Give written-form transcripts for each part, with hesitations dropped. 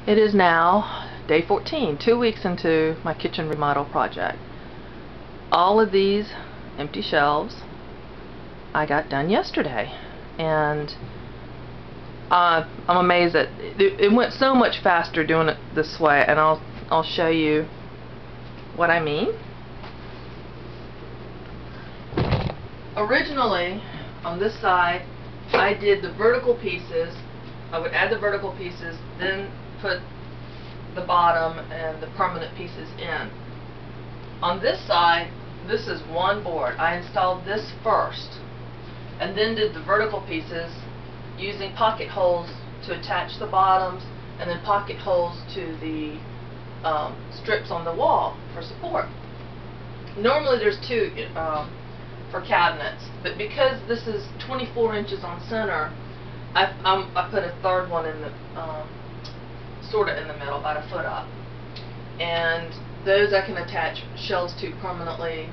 It is now day 14, 2 weeks into my kitchen remodel project. All of these empty shelves I got done yesterday, and I'm amazed that it went so much faster doing it this way, and I'll show you what I mean. Originally, on this side, I did the vertical pieces. I would add the vertical pieces, then put the bottom and the permanent pieces in. On this side, this is one board. I installed this first, and then did the vertical pieces using pocket holes to attach the bottoms, and then pocket holes to the strips on the wall for support. Normally there's two for cabinets, but because this is 24 inches on center, I put a third one in the sort of in the middle, about a foot up, and those I can attach shelves to permanently.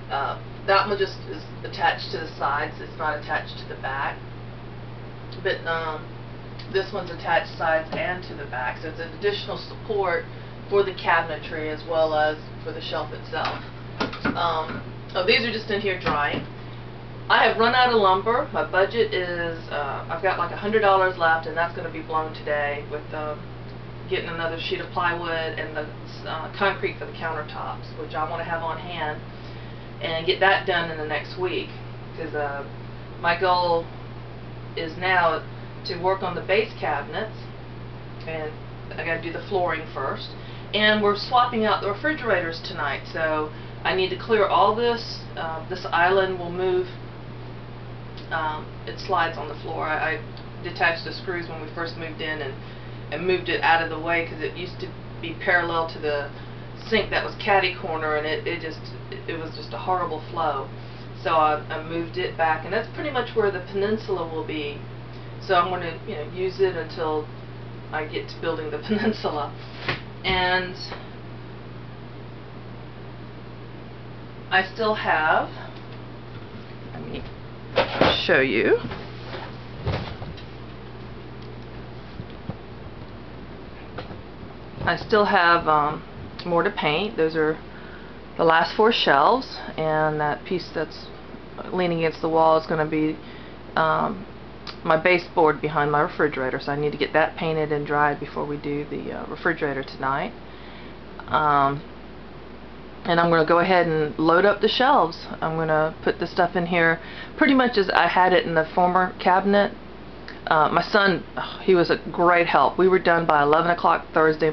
That one just is attached to the sides, it's not attached to the back, but this one's attached sides and to the back, so it's an additional support for the cabinetry as well as for the shelf itself. Oh, these are just in here drying. I have run out of lumber. My budget is, I've got like $100 left, and that's going to be blown today with getting another sheet of plywood and the concrete for the countertops, which I want to have on hand and get that done in the next week, because my goal is now to work on the base cabinets, and I got to do the flooring first, and we're swapping out the refrigerators tonight, so I need to clear all this. This island will move. It slides on the floor. I detached the screws when we first moved in and moved it out of the way, because it used to be parallel to the sink that was catty corner, and it was just a horrible flow. So I moved it back, and that's pretty much where the peninsula will be. So I'm going to use it until I get to building the peninsula. And I still have, let me show you. I still have more to paint. Those are the last 4 shelves, and that piece that's leaning against the wall is going to be my baseboard behind my refrigerator, so I need to get that painted and dried before we do the refrigerator tonight. And I'm going to go ahead and load up the shelves. I'm going to put the stuff in here pretty much as I had it in the former cabinet. My son, he was a great help. We were done by 11 o'clock Thursday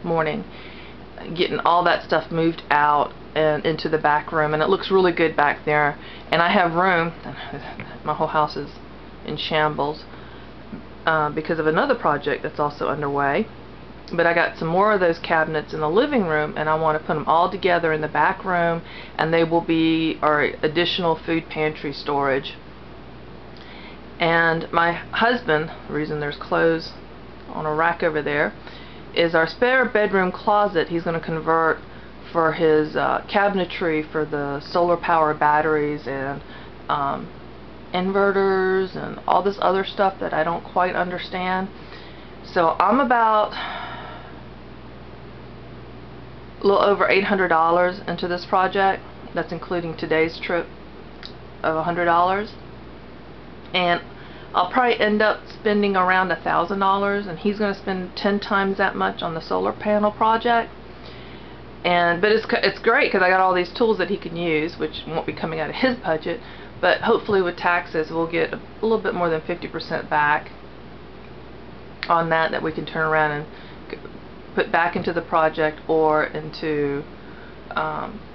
morning, getting all that stuff moved out and into the back room, and it looks really good back there. And I have room. My whole house is in shambles because of another project that's also underway. But I got some more of those cabinets in the living room, and I want to put them all together in the back room, and they will be our additional food pantry storage. And my husband, the reason there's clothes on a rack over there, is our spare bedroom closet. He's going to convert for his cabinetry for the solar power batteries and inverters and all this other stuff that I don't quite understand. So I'm about a little over $800 into this project. That's including today's trip of $100, and I'll probably end up spending around $1,000, and he's going to spend 10 times that much on the solar panel project. But it's great because I got all these tools that he can use, which won't be coming out of his budget, but hopefully with taxes we'll get a little bit more than 50% back on that we can turn around and put back into the project or into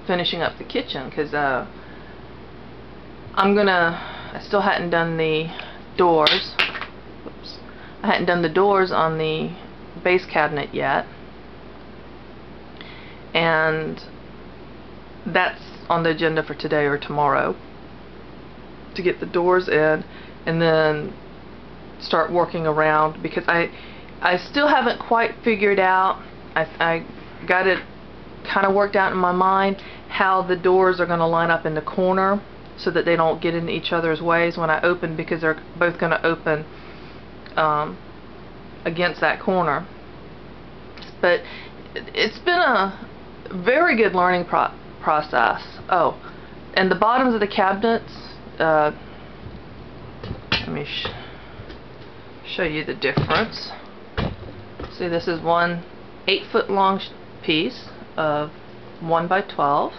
finishing up the kitchen, because I still hadn't done the doors. Oops. I hadn't done the doors on the base cabinet yet, and that's on the agenda for today or tomorrow, to get the doors in and then start working around, because I still haven't quite figured out. I got it kind of worked out in my mind how the doors are going to line up in the corner so that they don't get in each other's ways when I open, because they're both going to open against that corner. but it's been a very good learning process. Oh, and the bottoms of the cabinets, let me show you the difference. See, this is one 8-foot long piece of 1 by 12,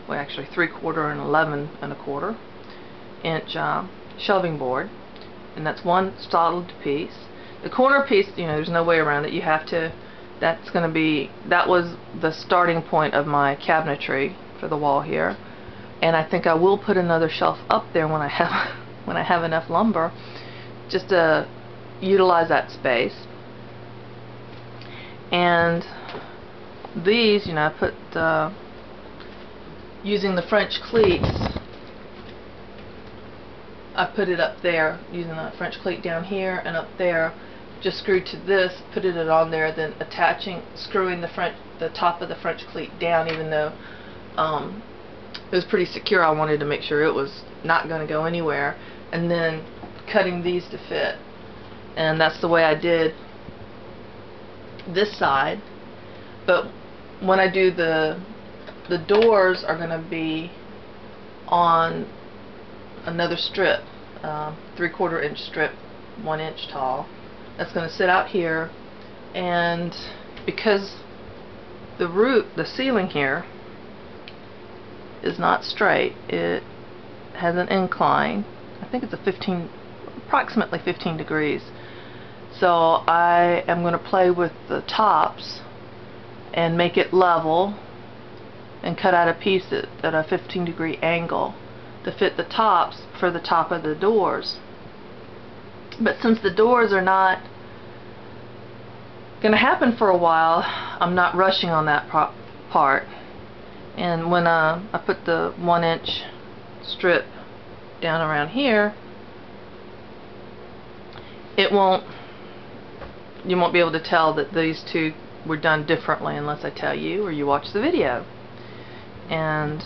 well actually 3/4 and 11 1/4 inch shelving board, and that's one solid piece. The corner piece, you know, there's no way around it. You have to, that was the starting point of my cabinetry for the wall here, and I think I will put another shelf up there when I have enough lumber, just to utilize that space. And these, you know, I put using the French cleats, I put it up there using a French cleat down here and up there, just screwed to this, put it on there, then screwing the top of the French cleat down, even though it was pretty secure. I wanted to make sure it was not going to go anywhere, and then cutting these to fit. And that's the way I did this side. But when I do the doors are going to be on another strip, 3/4 inch strip, 1 inch tall. That's going to sit out here, and because the ceiling here is not straight, it has an incline. I think it's approximately 15 degrees. So I am going to play with the tops and make it level and cut out a piece at a 15-degree angle to fit the tops for the top of the doors. But since the doors are not going to happen for a while, I'm not rushing on that part. And when I put the 1 inch strip down around here, you won't be able to tell that these two were done differently unless I tell you or you watch the video. And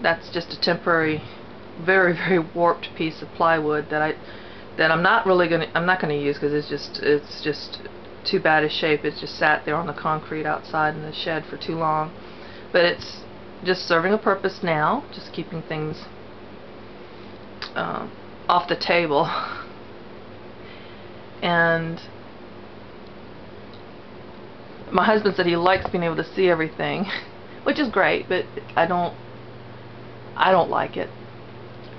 that's just a temporary, very, very warped piece of plywood that I'm not gonna use, because it's just too bad a shape. It's just sat there on the concrete outside in the shed for too long. But it's just serving a purpose now, just keeping things off the table. And my husband said he likes being able to see everything, which is great, but I don't like it.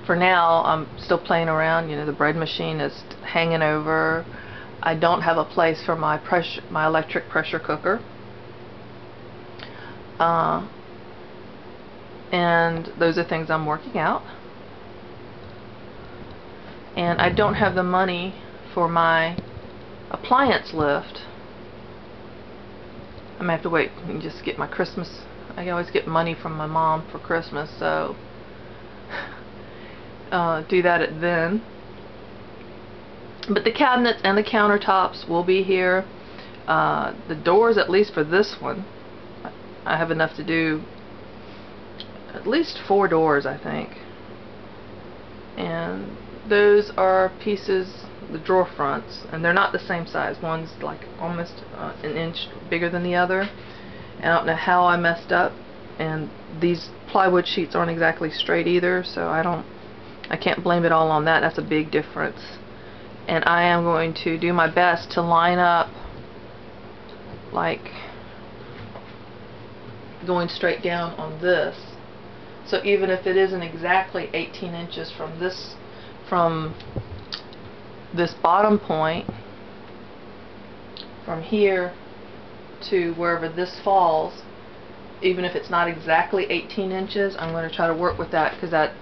For now, I'm still playing around. You know, the bread machine is hanging over. I don't have a place for my electric pressure cooker. And those are things I'm working out. And I don't have the money for my appliance lift. I'm gonna have to wait and just get my Christmas. I always get money from my mom for Christmas, so do that then. But the cabinets and the countertops will be here. The doors, at least for this one, I have enough to do at least 4 doors, I think. And those are pieces, the drawer fronts, and they're not the same size. One's like almost an inch bigger than the other. And I don't know how I messed up, and these plywood sheets aren't exactly straight either, so I can't blame it all on that. That's a big difference. And I am going to do my best to line up like going straight down on this. So even if it isn't exactly 18 inches from this bottom point, from here to wherever this falls, even if it's not exactly 18 inches, I'm going to try to work with that, because that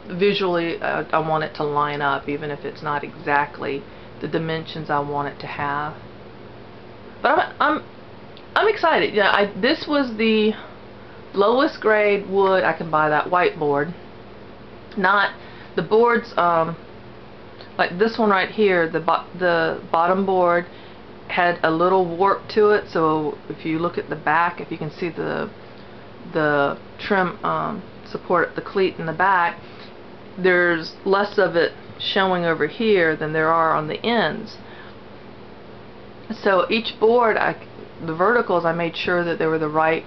visually I want it to line up, even if it's not exactly the dimensions I want it to have. But I'm excited. Yeah, this was the lowest grade wood I can buy, that whiteboard. Not the boards like this one right here. The bottom board had a little warp to it, so if you look at the back, if you can see the trim support, the cleat in the back, there's less of it showing over here than there are on the ends. So each board, the verticals, I made sure that they were the right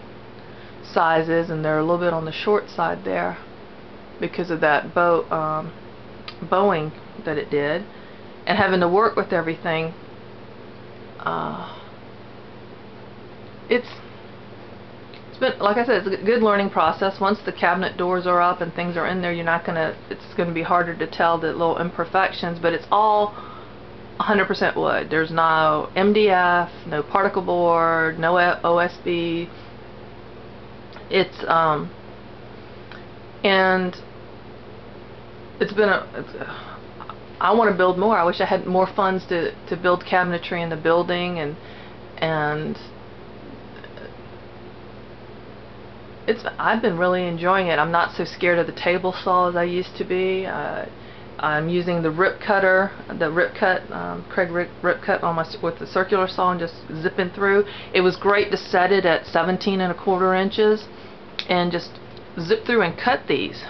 sizes, and they're a little bit on the short side there because of that bowing that it did, and having to work with everything. It's been, like I said, it's a good learning process. Once the cabinet doors are up and things are in there, it's going to be harder to tell the little imperfections, but it's all 100% wood. There's no MDF, no particle board, no OSB. It's and it's been I want to build more. I wish I had more funds to build cabinetry in the building, and I've been really enjoying it. I'm not so scared of the table saw as I used to be. I'm using the rip cutter, Craig rip cut with the circular saw, and just zipping through. It was great to set it at 17 1/4 inches and just zip through and cut these.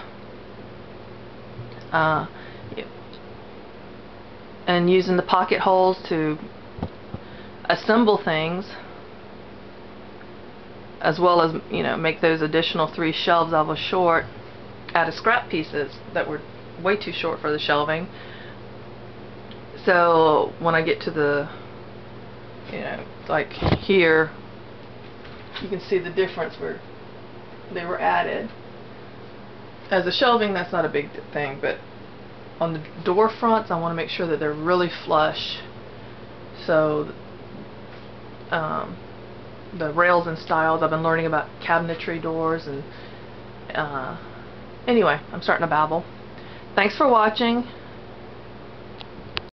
And using the pocket holes to assemble things, as well as, you know, make those additional 3 shelves I was short out of scrap pieces that were way too short for the shelving. So when I get to the, you know, like here, you can see the difference where they were added. As a shelving, that's not a big thing, but on the door fronts, I want to make sure that they're really flush. So the rails and styles, I've been learning about cabinetry doors, and anyway, I'm starting to babble. Thanks for watching.